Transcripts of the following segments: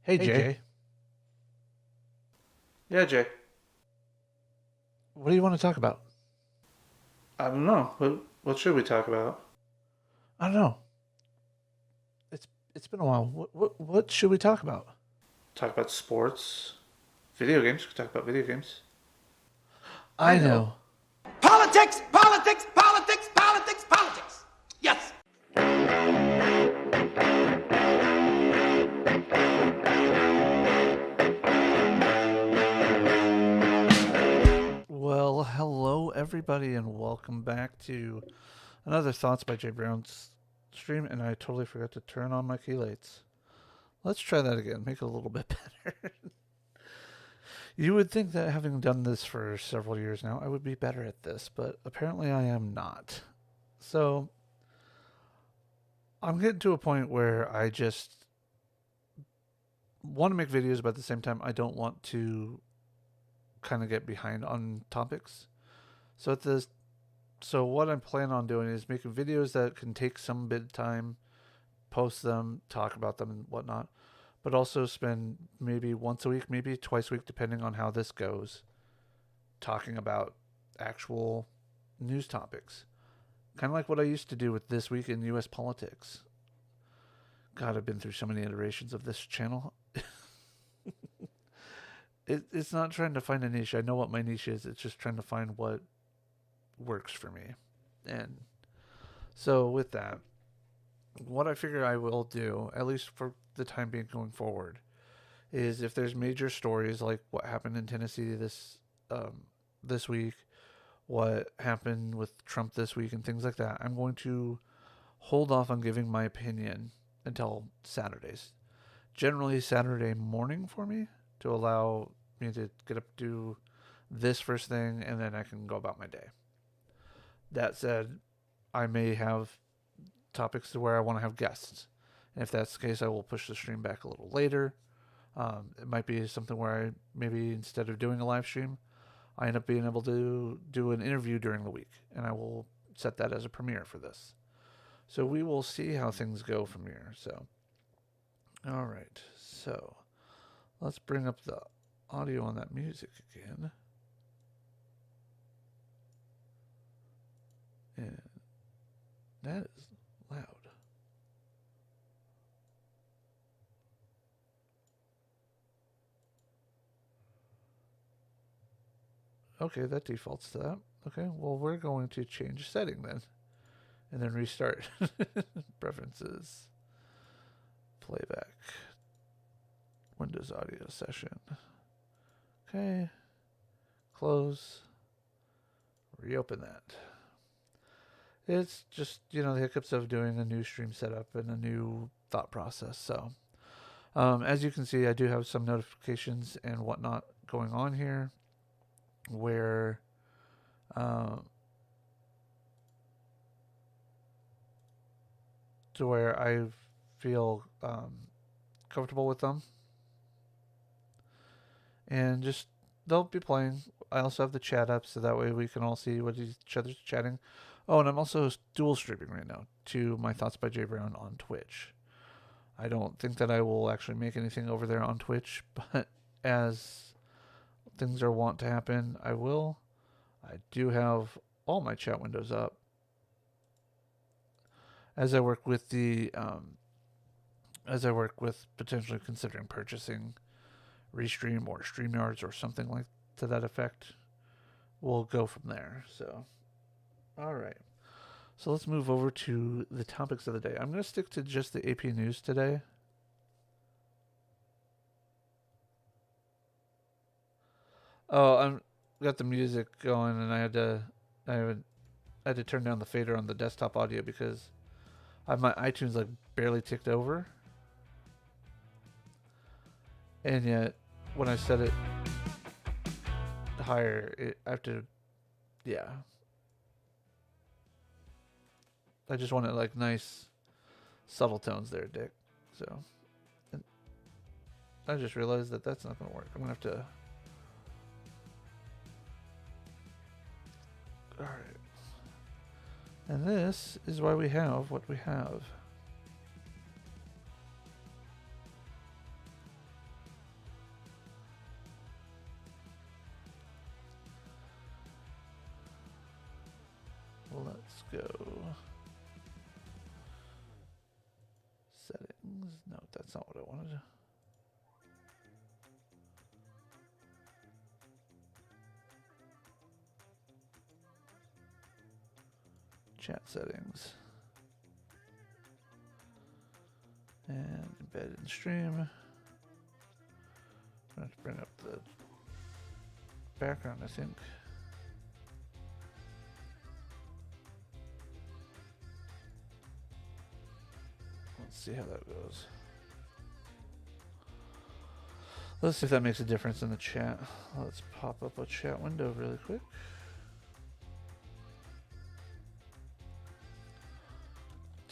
Hey, Jay, Yeah, Jay. what do you want to talk about? I don't know. What should we talk about? I don't know. It's been a while. What should we talk about? Talk about sports, video games. We can talk about video games. I I know. know. Politics, politics, politics, politics, politics. Yes. Well, hello everybody, and welcome back to another Thoughts by Jay Brown's stream. And I totally forgot to turn on my key lights. Let's try that again. Make it a little bit better. You would think that having done this for several years now, I would be better at this, but apparently I am not. So I'm getting to a point where I just want to make videos, but at the same time, I don't want to kind of get behind on topics. So at this, so what I'm planning on doing is making videos that can take some bit of time, post them, talk about them, and whatnot, but also spend maybe once a week, maybe twice a week, depending on how this goes, talking about actual news topics. Kind of like what I used to do with This Week in U.S. Politics. God, I've been through so many iterations of this channel. It's not trying to find a niche. I know what my niche is. It's just trying to find what works for me. And so with that, what I figure I will do, at least for the time being going forward, is if there's major stories like what happened in Tennessee this week, what happened with Trump this week, and things like that, I'm going to hold off on giving my opinion until Saturdays. Generally Saturday morning for me to allow me to get up to this first thing, and then I can go about my day. That said, I may have topics to where I want to have guests. And if that's the case, I will push the stream back a little later. It might be something where I maybe instead of doing a live stream, I end up being able to do an interview during the week, and I will set that as a premiere for this. So we will see how things go from here. So, all right. So let's bring up the audio on that music again. And that is loud. Okay, that defaults to that. Okay, well, we're going to change setting then. And then restart. Preferences. Playback. Windows audio session. Okay. Close. Reopen that. It's just, the hiccups of doing a new stream setup and a new thought process. So, as you can see, I do have some notifications and whatnot going on here where to where I feel comfortable with them. And just they'll be playing. I also have the chat up so that way we can all see what each other's chatting. Oh, and I'm also dual streaming right now to my Thoughts by Jay Brown on Twitch. I don't think that I will actually make anything over there on Twitch, but as things are wont to happen, I will. I do have all my chat windows up as I work with potentially considering purchasing Restream or StreamYards or something like to that effect. We'll go from there. So, all right. So let's move over to the topics of the day. I'm going to stick to just the AP News today. Oh, I'm got the music going, and I had to turn down the fader on the desktop audio because I have my iTunes like barely ticked over, and yet when I set it higher, I have to, yeah. I just wanted like nice, subtle tones there, Dick. So, and I just realized that that's not going to work. I'm going to have to. All right. And this is why we have what we have. wanted. Chat settings. And embed in stream. I'm going to bring up the background, I think. Let's see how that goes. Let's see if that makes a difference in the chat. Let's pop up a chat window really quick.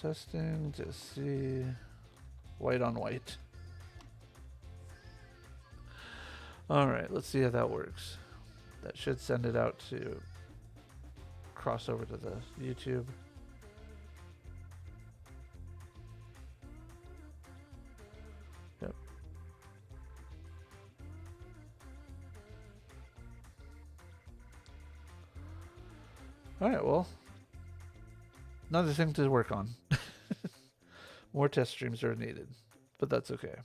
Testing to see white on white. All right, let's see how that works. That should send it out to cross over to the YouTube. Yep. All right, well, another thing to work on. More test streams are needed, but that's okay.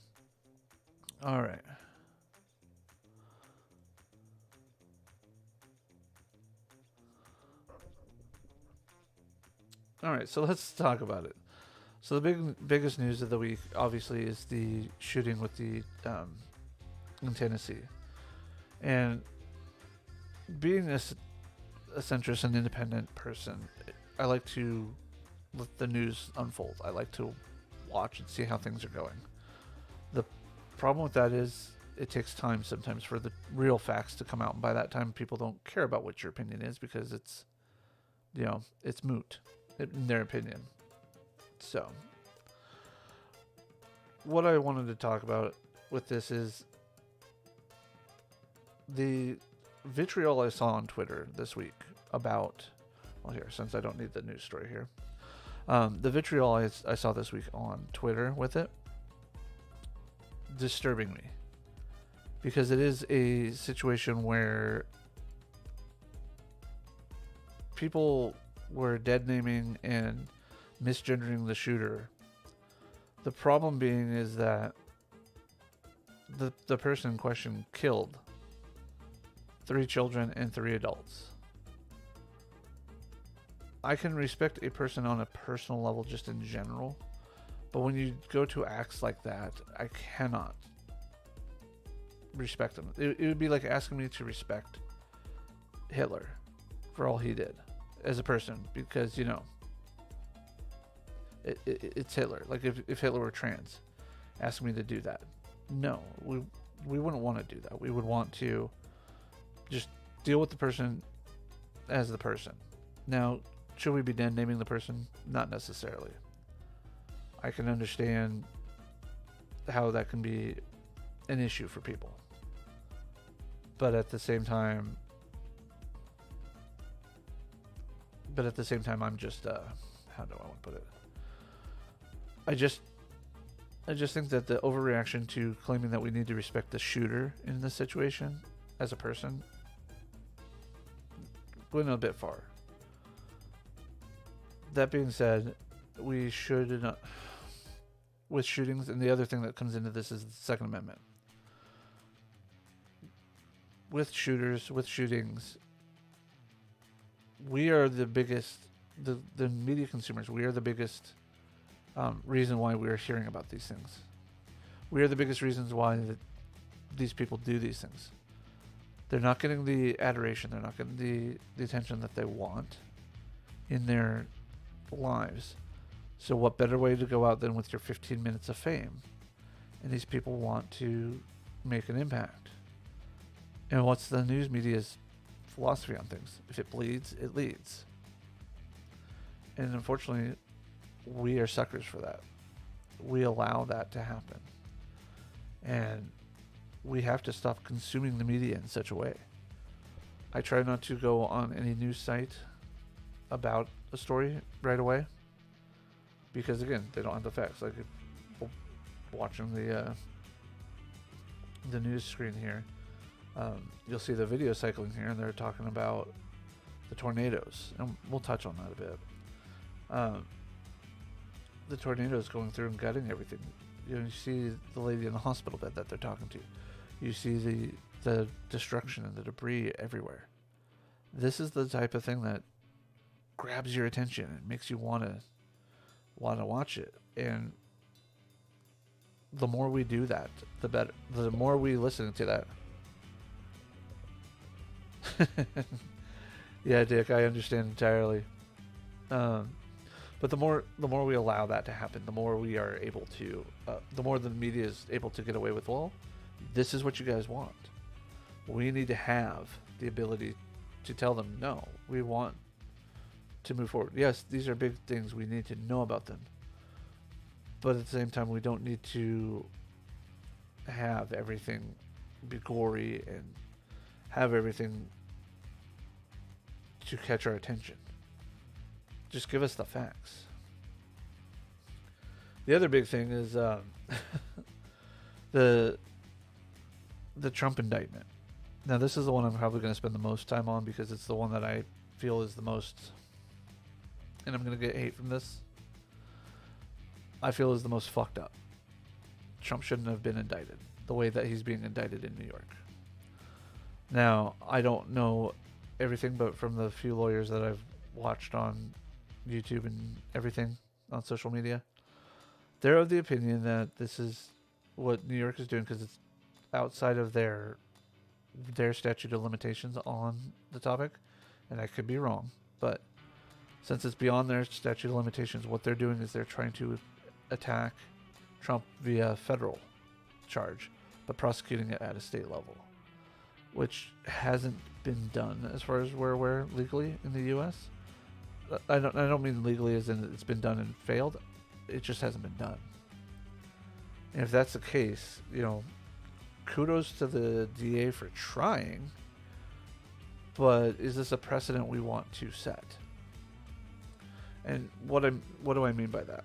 All right. All right, so let's talk about it. So the biggest news of the week, obviously, is the shooting with the in Tennessee, and being a centrist and independent person, I like to let the news unfold. I like to watch and see how things are going. The problem with that is it takes time sometimes for the real facts to come out, and by that time, people don't care about what your opinion is because it's, you know, it's moot in their opinion. So, what I wanted to talk about with this is the vitriol I saw on Twitter this week about, well, here, since I don't need the news story here, the vitriol I saw this week on Twitter with it, disturbing me, because it is a situation where people were dead naming and misgendering the shooter. The problem being is that the person in question killed 3 children and 3 adults. I can respect a person on a personal level just in general, but when you go to acts like that, I cannot respect them. It would be like asking me to respect Hitler for all he did as a person, because, you know, it's Hitler. Like if Hitler were trans, asking me to do that, no, we wouldn't want to do that. We would want to just deal with the person as the person. Now, should we be then naming the person? Not necessarily. I can understand how that can be an issue for people, but at the same time, I'm just how do I want to put it? I just think that the overreaction to claiming that we need to respect the shooter in this situation as a person went a bit far. That being said, we should not, with shootings, and the other thing that comes into this is the Second Amendment. With shooters, with shootings, we are the biggest, the media consumers, we are the biggest reason why we are hearing about these things. We are the biggest reasons why these people do these things. They're not getting the adoration, they're not getting the attention that they want in their lives. So what better way to go out than with your 15 minutes of fame? And these people want to make an impact. And what's the news media's philosophy on things? If it bleeds, it leads. And unfortunately, we are suckers for that. We allow that to happen. And we have to stop consuming the media in such a way. I try not to go on any news site about a story right away, because again, they don't have the facts. Like watching the news screen here, you'll see the video cycling here, and they're talking about the tornadoes, and we'll touch on that a bit. The tornadoes going through and gutting everything. You see the lady in the hospital bed that they're talking to. You see the destruction and the debris everywhere. This is the type of thing that grabs your attention and makes you want to watch it. And the more we do that, the better. The more we listen to that. Yeah, Dick, I understand entirely. But the more we allow that to happen, the more we are able to, the more the media is able to get away with, well, this is what you guys want. We need to have the ability to tell them, no, we want to move forward. Yes, these are big things. We need to know about them. But at the same time, we don't need to have everything be gory and have everything to catch our attention. Just give us the facts. The other big thing is the Trump indictment. Now, this is the one I'm probably going to spend the most time on because it's the one that I feel is the most, and I'm going to get hate from this, I feel is the most fucked up. Trump shouldn't have been indicted the way that he's being indicted in New York. Now, I don't know everything, but from the few lawyers that I've watched on YouTube and everything on social media, they're of the opinion that this is what New York is doing because it's outside of their statute of limitations on the topic, and I could be wrong, but since it's beyond their statute of limitations, what they're doing is they're trying to attack Trump via federal charge, but prosecuting it at a state level, which hasn't been done as far as we're aware legally in the U.S. I don't mean legally as in it's been done and failed. It just hasn't been done. And if that's the case, kudos to the DA for trying, but is this a precedent we want to set? And what do I mean by that?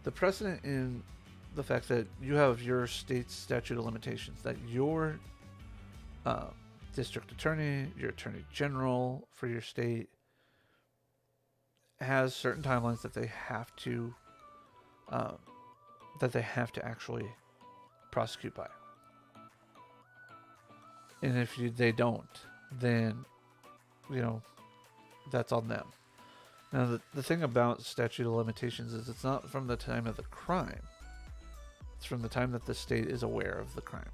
The precedent in the fact that you have your state's statute of limitations, that your district attorney, your attorney general for your state has certain timelines that they have to actually prosecute by. And if they don't, then that's on them. Now, the thing about statute of limitations is it's not from the time of the crime. It's from the time that the state is aware of the crime.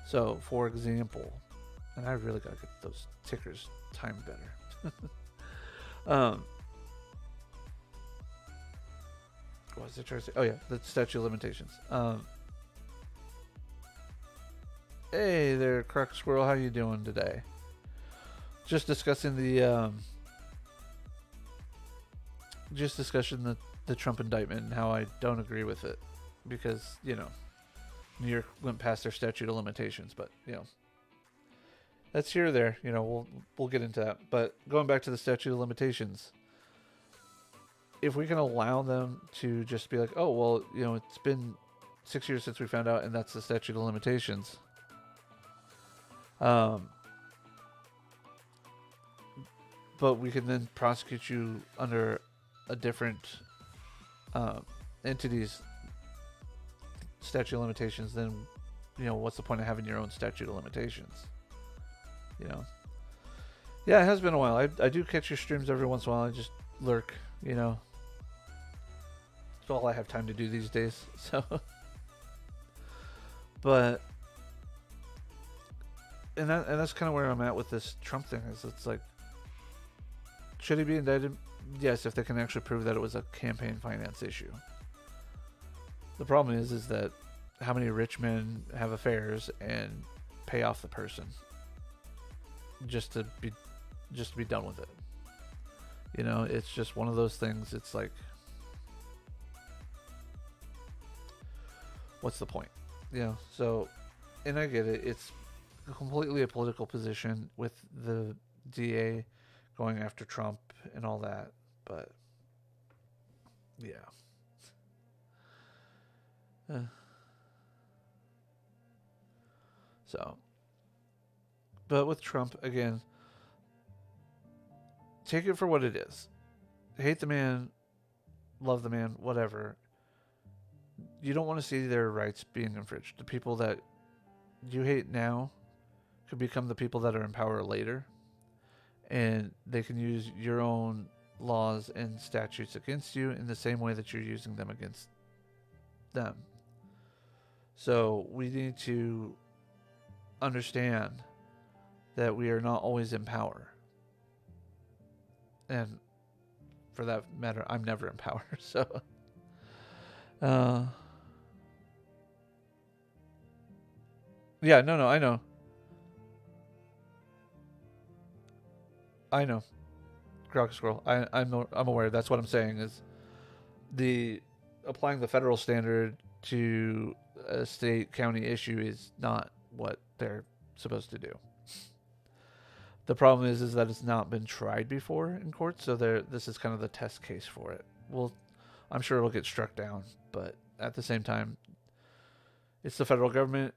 So, for example, and I really got to get those tickers timed better. What was I trying to say? Oh, yeah, the statute of limitations. Hey there, Croc Squirrel. How you doing today? Just discussing the Trump indictment and how I don't agree with it because, New York went past their statute of limitations, but, that's here or there. We'll get into that. But going back to the statute of limitations, if we can allow them to just be like, oh, well, it's been 6 years since we found out, and that's the statute of limitations. But we can then prosecute you under a different entity's statute of limitations, then, what's the point of having your own statute of limitations? Yeah, it has been a while. I do catch your streams every once in a while. I just lurk, It's all I have time to do these days. So, but, and that's kind of where I'm at with this Trump thing. Is it's like, should he be indicted? Yes, if they can actually prove that it was a campaign finance issue. The problem is that how many rich men have affairs and pay off the person just to be done with it. It's just one of those things. It's like, what's the point? So, and I get it. It's completely a political position with the DA going after Trump and all that, but yeah. So, but with Trump, again, take it for what it is. Hate the man, love the man, whatever. you don't want to see their rights being infringed. The people that you hate now could become the people that are in power later, and they can use your own laws and statutes against you in the same way that you're using them against them. So we need to understand that we are not always in power. And for that matter, I'm never in power. So, yeah, no, I know. Croc Squirrel. I'm aware. That's what I'm saying is the applying the federal standard to a state county issue is not what they're supposed to do. The problem is that it's not been tried before in court, so this is kind of the test case for it. I'm sure it'll get struck down, but at the same time, it's the federal government,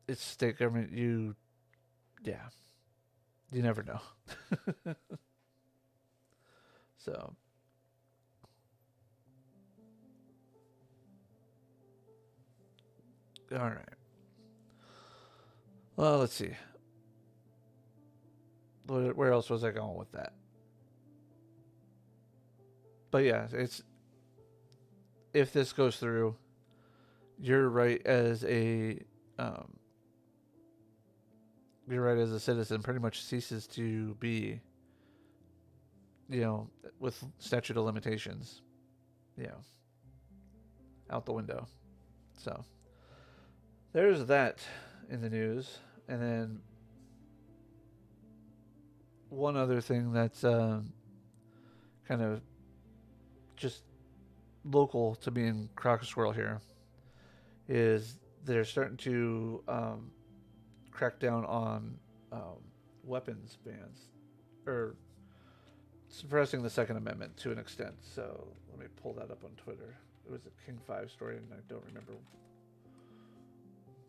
it's state government. You never know. So, all right. Well, let's see. Where else was I going with that? But yeah, if this goes through, your right as a citizen pretty much ceases to be, with statute of limitations, out the window. So there's that in the news. And then one other thing that's kind of just local to me in Croc Squirrel here is they're starting to crack down on weapons bans, or suppressing the Second Amendment to an extent. So let me pull that up on Twitter. It was a King 5 story, and I don't remember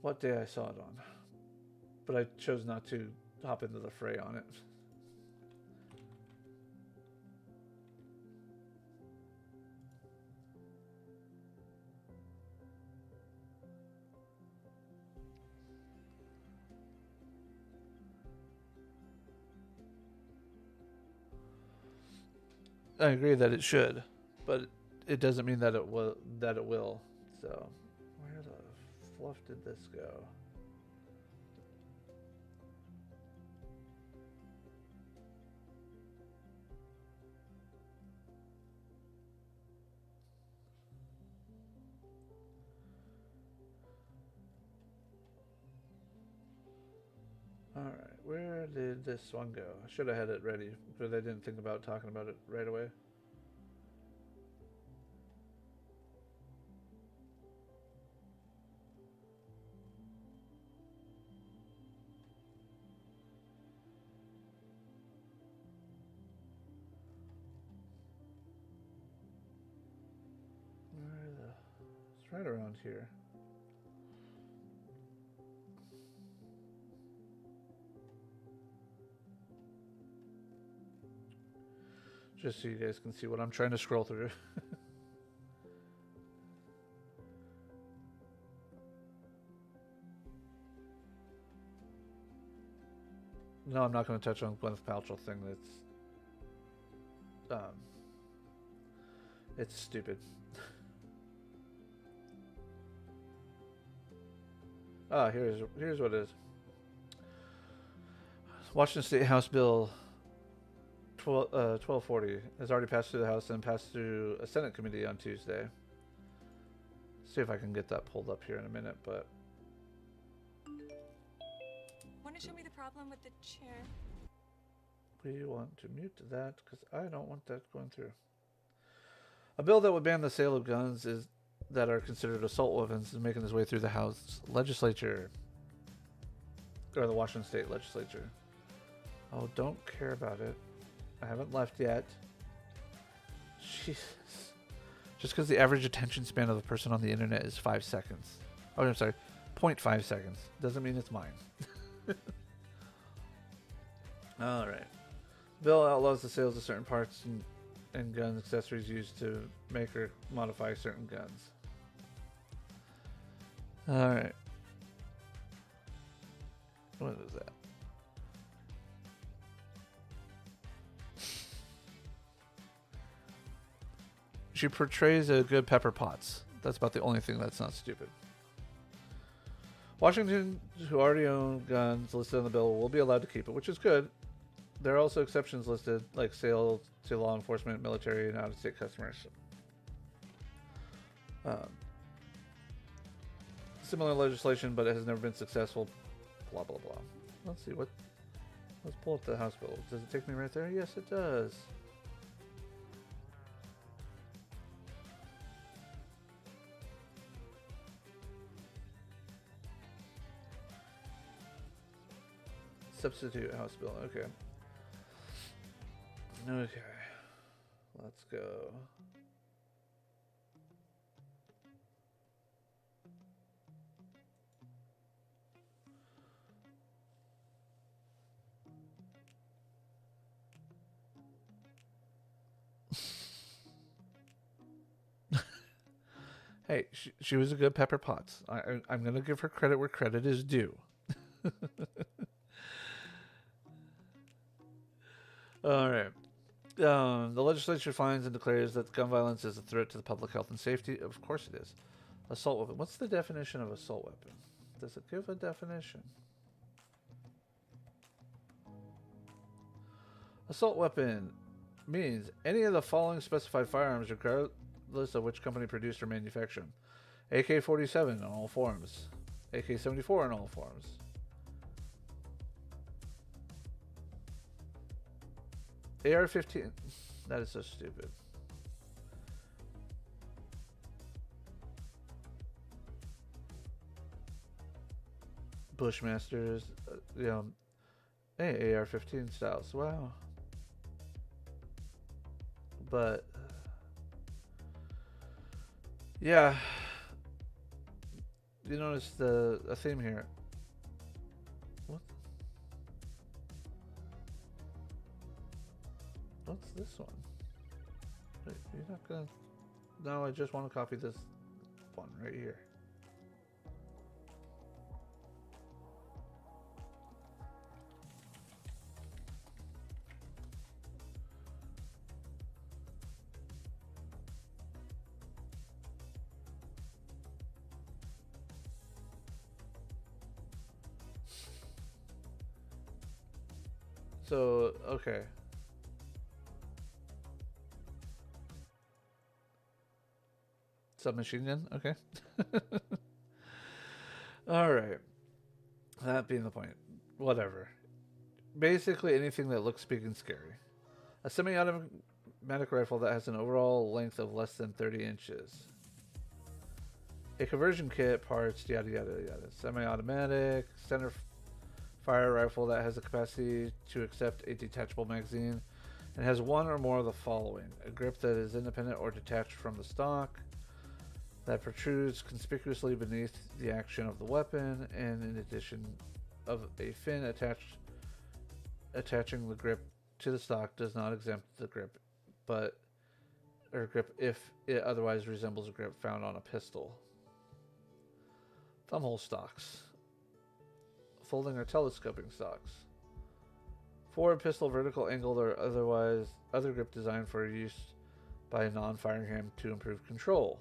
what day I saw it on. But I chose not to hop into the fray on it. I agree that it should, but it doesn't mean that it will. So, where the fluff did this go? All right, where did this one go? I should have had it ready, but I didn't think about talking about it right away. It's right around here. Just so you guys can see what I'm trying to scroll through. No, I'm not going to touch on Gwyneth Paltrow thing. It's stupid. Here's what it is. Washington State House Bill 1240 has already passed through the House and passed through a Senate committee on Tuesday. See if I can get that pulled up here in a minute, but Want to show me the problem with the chair? we want to mute that because I don't want that going through. A bill that would ban the sale of guns that are considered assault weapons is making its way through the House legislature, or the Washington State legislature. Oh, don't care about it. I haven't left yet. Jesus. Just because the average attention span of the person on the internet is 5 seconds. Oh, I'm sorry. 0.5 seconds. Doesn't mean it's mine. All right. Bill outlaws the sales of certain parts and gun accessories used to make or modify certain guns. All right. What is that? She portrays a good Pepper Potts. That's about the only thing that's not stupid. Washington, who already own guns listed on the bill, will be allowed to keep it, which is good. There are also exceptions listed, like sale to law enforcement, military, and out-of-state customers. Similar legislation, but it has never been successful. Blah, blah, blah. Let's see. Let's pull up the House bill. Does it take me right there? Yes, it does. Substitute House bill. Okay. Okay. Let's go. Hey, she was a good Pepper Potts. I'm going to give her credit where credit is due. All right. The legislature finds and declares that gun violence is a threat to the public health and safety. Of course it is. Assault weapon. What's the definition of assault weapon? Does it give a definition? Assault weapon means any of the following specified firearms, regardless of which company produced or manufactured them. AK-47 in all forms. AK-74 in all forms. AR-15. That is so stupid. Bushmasters. Hey, AR-15 styles. Wow. But yeah, you notice a theme here. What? What's this one? Wait, you're not gonna... No, I just want to copy this one right here. So, okay. Submachine gun? Okay. Alright. That being the point. Whatever. Basically anything that looks big and scary. A semi-automatic rifle that has an overall length of less than 30 inches. A conversion kit, parts, yada yada yada. Semi-automatic, center fire rifle that has the capacity to accept a detachable magazine and has one or more of the following: a grip that is independent or detached from the stock, that protrudes conspicuously beneath the action of the weapon, and in addition of a fin attaching the grip to the stock does not exempt the grip, grip if it otherwise resembles a grip found on a pistol. Thumbhole stocks. Folding or telescoping stocks. Forward pistol, vertical angled, or otherwise other grip designed for use by a non-firing hand to improve control.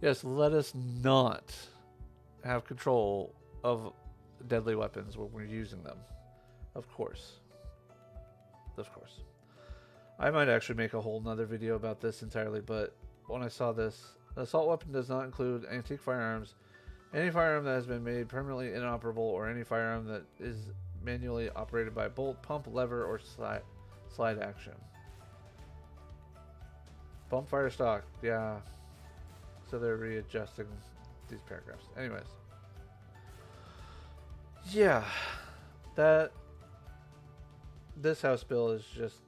Yes, let us not have control of deadly weapons when we're using them. Of course. Of course. I might actually make a whole nother video about this entirely, but when I saw this, an assault weapon does not include antique firearms, any firearm that has been made permanently inoperable, or any firearm that is manually operated by bolt, pump, lever, or slide action. Bump fire stock, yeah. So they're readjusting these paragraphs. Anyways. Yeah. This House bill is just,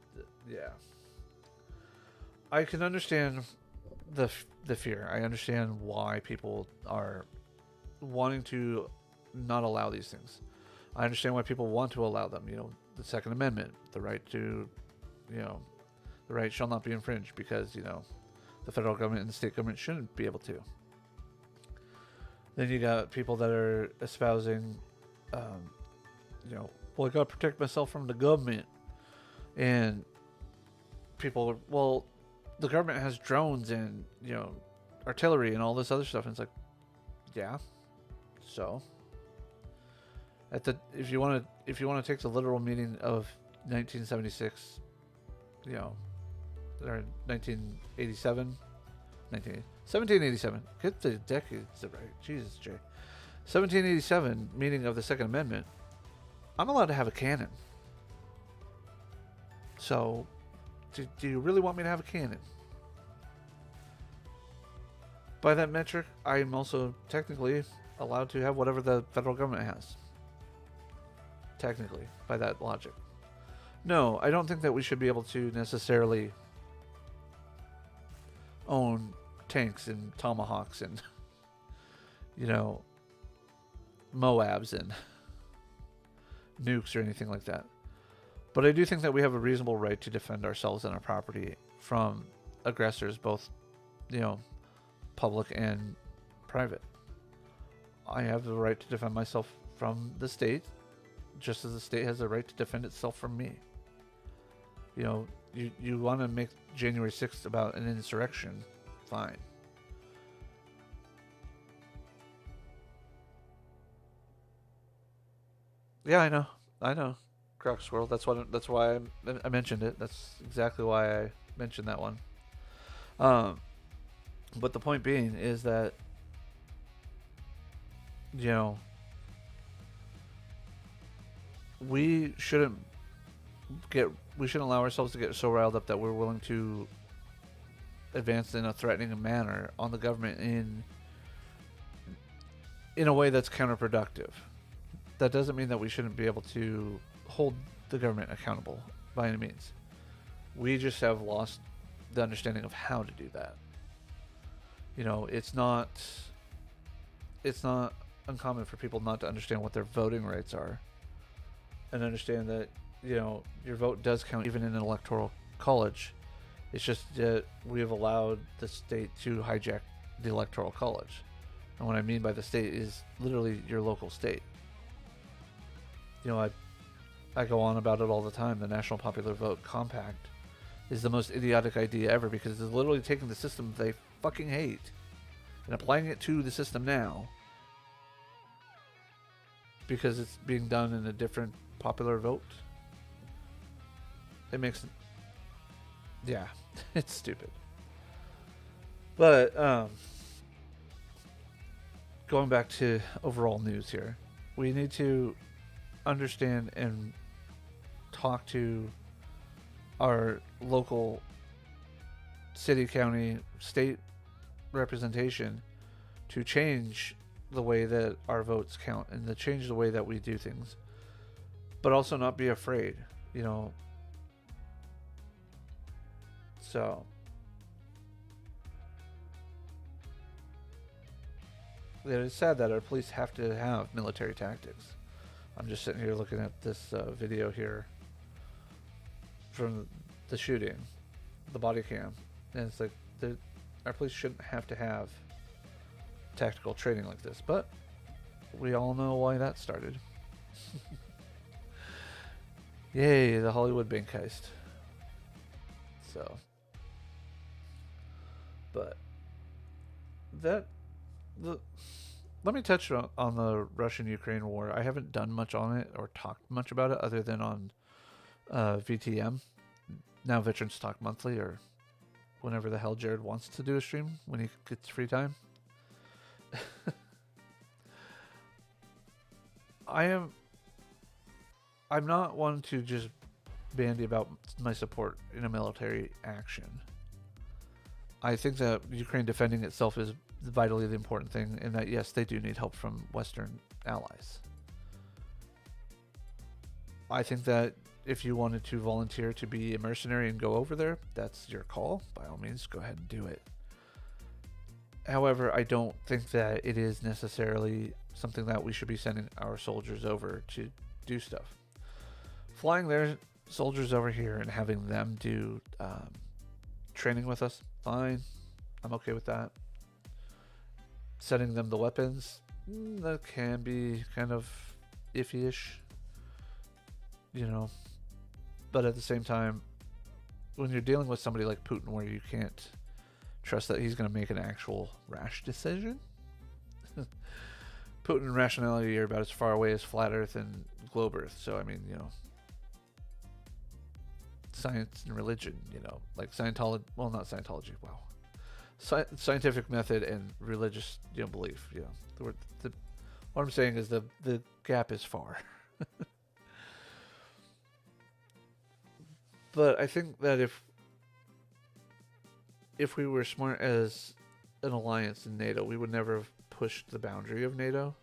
yeah. I can understand the fear. I understand why people are wanting to not allow these things. I understand why people want to allow them. You know, the Second Amendment, the right to, the right shall not be infringed because, the federal government and the state government shouldn't be able to. Then you got people that are espousing, well, I gotta protect myself from the government. And people, well, the government has drones and, artillery and all this other stuff. And it's like, yeah, so if you want to take the literal meaning of 1976, or 1987, 1787. Get the decades right. Jesus, Jay. 1787, meaning of the Second Amendment. I'm allowed to have a cannon. So, do you really want me to have a cannon? By that metric, I am also technically allowed to have whatever the federal government has. Technically, by that logic. No, I don't think that we should be able to necessarily own tanks and tomahawks and, Moabs and nukes or anything like that. But I do think that we have a reasonable right to defend ourselves and our property from aggressors, both, public and private. I have the right to defend myself from the state, just as the state has the right to defend itself from me. You want to make January 6th about an insurrection, fine. Yeah, I know. Croc Squirrel. That's why I mentioned it. That's exactly why I mentioned that one. But the point being is that, we shouldn't allow ourselves to get so riled up that we're willing to advance in a threatening manner on the government in a way that's counterproductive. That doesn't mean that we shouldn't be able to hold the government accountable by any means. We just have lost the understanding of how to do that. It's not uncommon for people not to understand what their voting rights are and understand that, your vote does count even in an electoral college. It's just that we have allowed the state to hijack the electoral college. And what I mean by the state is literally your local state. I go on about it all the time. The National Popular Vote Compact is the most idiotic idea ever because it's literally taking the system they fucking hate and applying it to the system now because it's being done in a different popular vote. It makes... Yeah, it's stupid. But, going back to overall news here, we need to understand and talk to our local city, county, state representation to change the way that our votes count and to change the way that we do things, but also not be afraid, so it is sad that our police have to have military tactics. I'm just sitting here looking at this video here from the shooting, the body cam, and it's like our police shouldn't have to have tactical training like this, but we all know why that started. Yay, the Hollywood bank heist. So, but let me touch on the Russian-Ukraine war. I haven't done much on it or talked much about it other than on VTM, now Veterans Talk Monthly, or whenever the hell Jared wants to do a stream when he gets free time. I'm not one to just bandy about my support in a military action. I think that Ukraine defending itself is vitally the important thing, and that yes, they do need help from Western allies. I think that if you wanted to volunteer to be a mercenary and go over there, that's your call. By all means, go ahead and do it. However, I don't think that it is necessarily something that we should be sending our soldiers over to do stuff. Flying their soldiers over here and having them do training with us, fine. I'm okay with that. Sending them the weapons, That can be kind of iffy-ish, you know. But at the same time, when you're dealing with somebody like Putin, where you can't trust that he's going to make an actual rash decision, Putin and rationality are about as far away as flat Earth and globe Earth. So I mean, you know, science and religion, you know, like Scientology. Well, not Scientology. Wow. Scientific method and religious, you know, belief. You know, what I'm saying is the gap is far. But I think that if we were smart as an alliance in NATO, we would never have pushed the boundary of NATO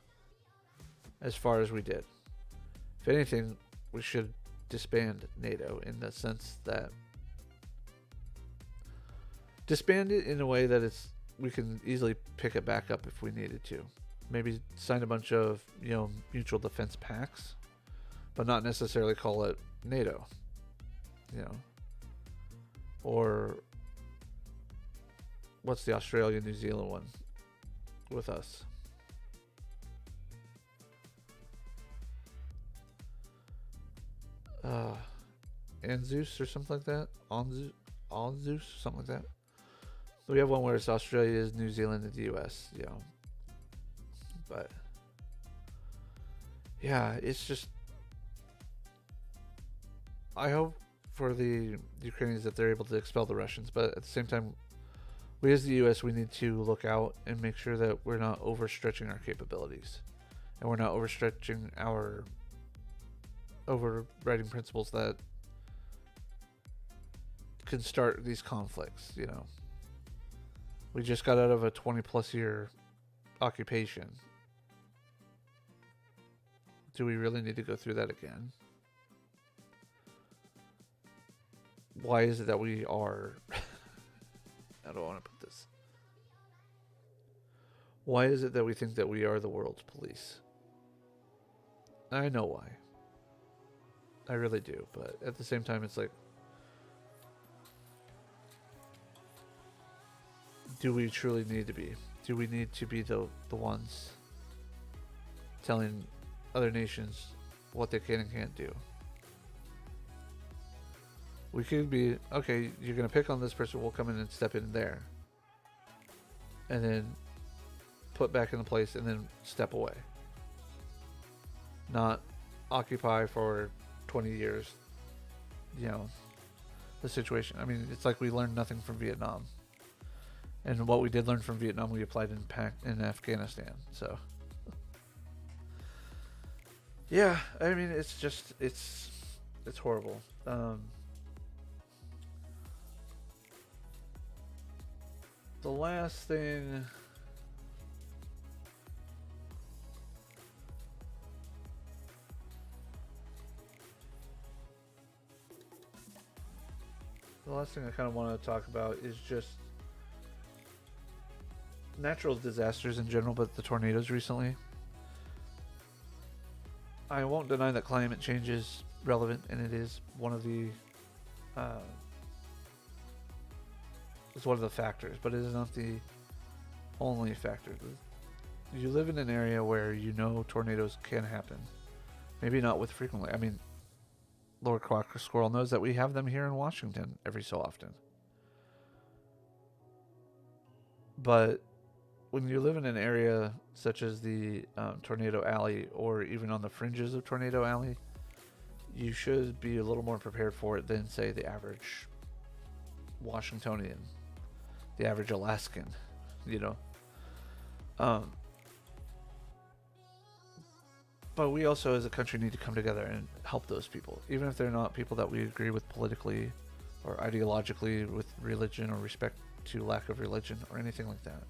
as far as we did. If anything, we should disband NATO in the sense that disband it in a way that we can easily pick it back up if we needed to. Maybe sign a bunch of, you know, mutual defense pacts, but not necessarily call it NATO. You know, or what's the Australia New Zealand one with us? ANZUS or something like that. ANZUS, something like that. We have one where it's Australia, New Zealand, and the US. You know, but yeah, it's just. I hope for the Ukrainians that they're able to expel the Russians, but at the same time, we as the U.S., we need to look out and make sure that we're not overstretching our capabilities, and we're not overstretching our overriding principles that can start these conflicts. You know, we just got out of a 20+ year occupation. Do we really need to go through that again? Why is it that we are... How do I want to put this? Why is it that we think that we are the world's police? I know why. I really do. But at the same time, it's like... Do we truly need to be? Do we need to be the ones telling other nations what they can and can't do? We could be, okay, you're going to pick on this person, we'll come in and step in there. And then put back into place and then step away. Not occupy for 20 years, you know, the situation. I mean, it's like we learned nothing from Vietnam. And what we did learn from Vietnam, we applied in Afghanistan. So, yeah, I mean, it's just, it's horrible. The last thing... The last thing I kind of want to talk about is just natural disasters in general, but the tornadoes recently. I won't deny that climate change is relevant, and it is one of the it's one of the factors, but it is not the only factor. You live in an area where you know tornadoes can happen. Maybe not with frequently. I mean, Lord Quacker Squirrel knows that we have them here in Washington every so often. But when you live in an area such as the Tornado Alley, or even on the fringes of Tornado Alley, you should be a little more prepared for it than, say, the average Washingtonian, the average Alaskan, you know. But we also as a country need to come together and help those people, even if they're not people that we agree with politically or ideologically, with religion or respect to lack of religion or anything like that.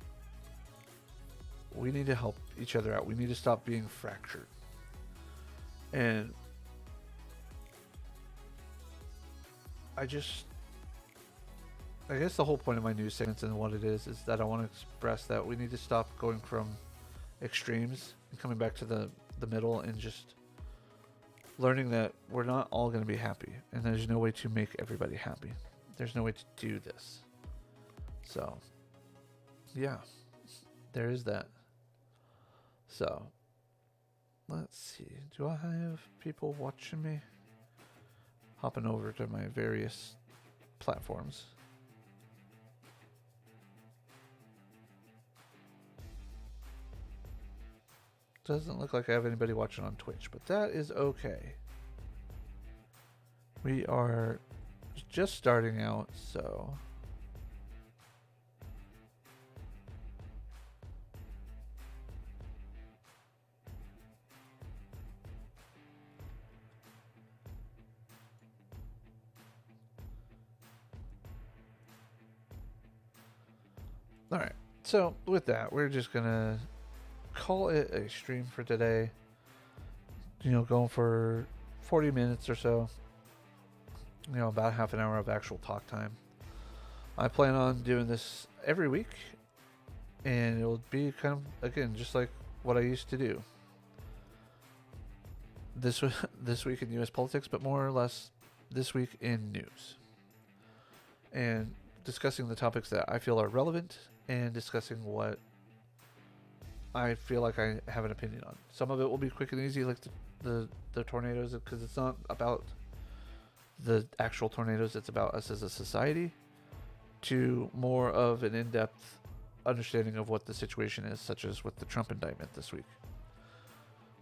We need to help each other out. We need to stop being fractured. And I guess the whole point of my news segments and what it is that I want to express that we need to stop going from extremes and coming back to the middle, and just learning that we're not all going to be happy, and there's no way to make everybody happy. There's no way to do this. So, yeah, there is that. So, let's see. Do I have people watching me? Hopping over to my various platforms. Doesn't look like I have anybody watching on Twitch, but that is okay. We are just starting out, so... Alright, so with that, we're just gonna call it a stream for today. You know, going for 40 minutes or so. You know, about half an hour of actual talk time. I plan on doing this every week, and it'll be kind of, again, just like what I used to do. This week in U.S. politics, but more or less this week in news. And discussing the topics that I feel are relevant, and discussing what I feel like I have an opinion on. Some of it will be quick and easy, like the tornadoes, because it's not about the actual tornadoes, it's about us as a society, to more of an in-depth understanding of what the situation is, such as with the Trump indictment this week.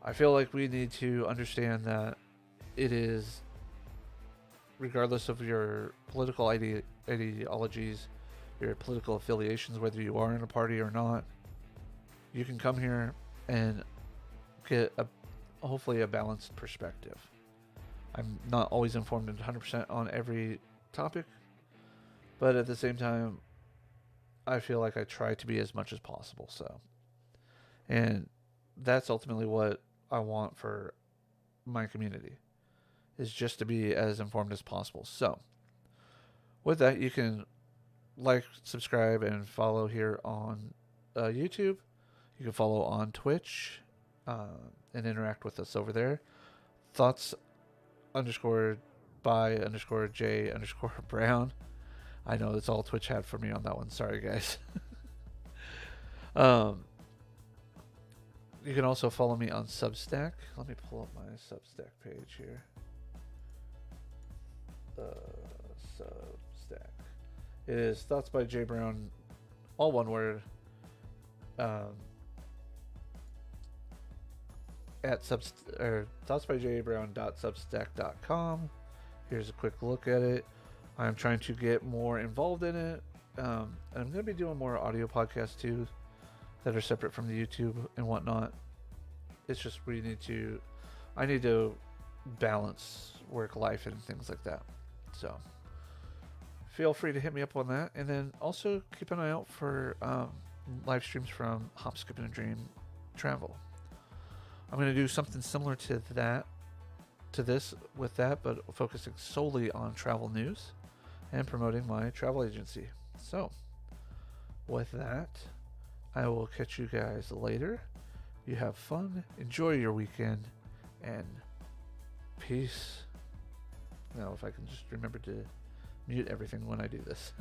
I feel like we need to understand that it is, regardless of your political ideologies, your political affiliations, whether you are in a party or not, you can come here and get hopefully a balanced perspective. I'm not always informed 100% on every topic, but at the same time, I feel like I try to be as much as possible. So, and that's ultimately what I want for my community, is just to be as informed as possible. So, with that, you can like, subscribe, and follow here on YouTube. You can follow on Twitch and interact with us over there. Thoughts _by_J_Brown. I know that's all Twitch had for me on that one. Sorry, guys. You can also follow me on Substack. Let me pull up my Substack page here. Substack. It is Thoughts by J Brown, all one word. At thoughtsbyjbrown.substack.com. Here's a quick look at it. I'm trying to get more involved in it. I'm going to be doing more audio podcasts too, that are separate from the YouTube and whatnot. It's just I need to balance work life and things like that. So feel free to hit me up on that, and then also keep an eye out for live streams from Hop, Skip, and a Dream Travel. I'm going to do something similar to this, but focusing solely on travel news and promoting my travel agency. So, with that, I will catch you guys later. You have fun, enjoy your weekend, and peace. Now, if I can just remember to mute everything when I do this.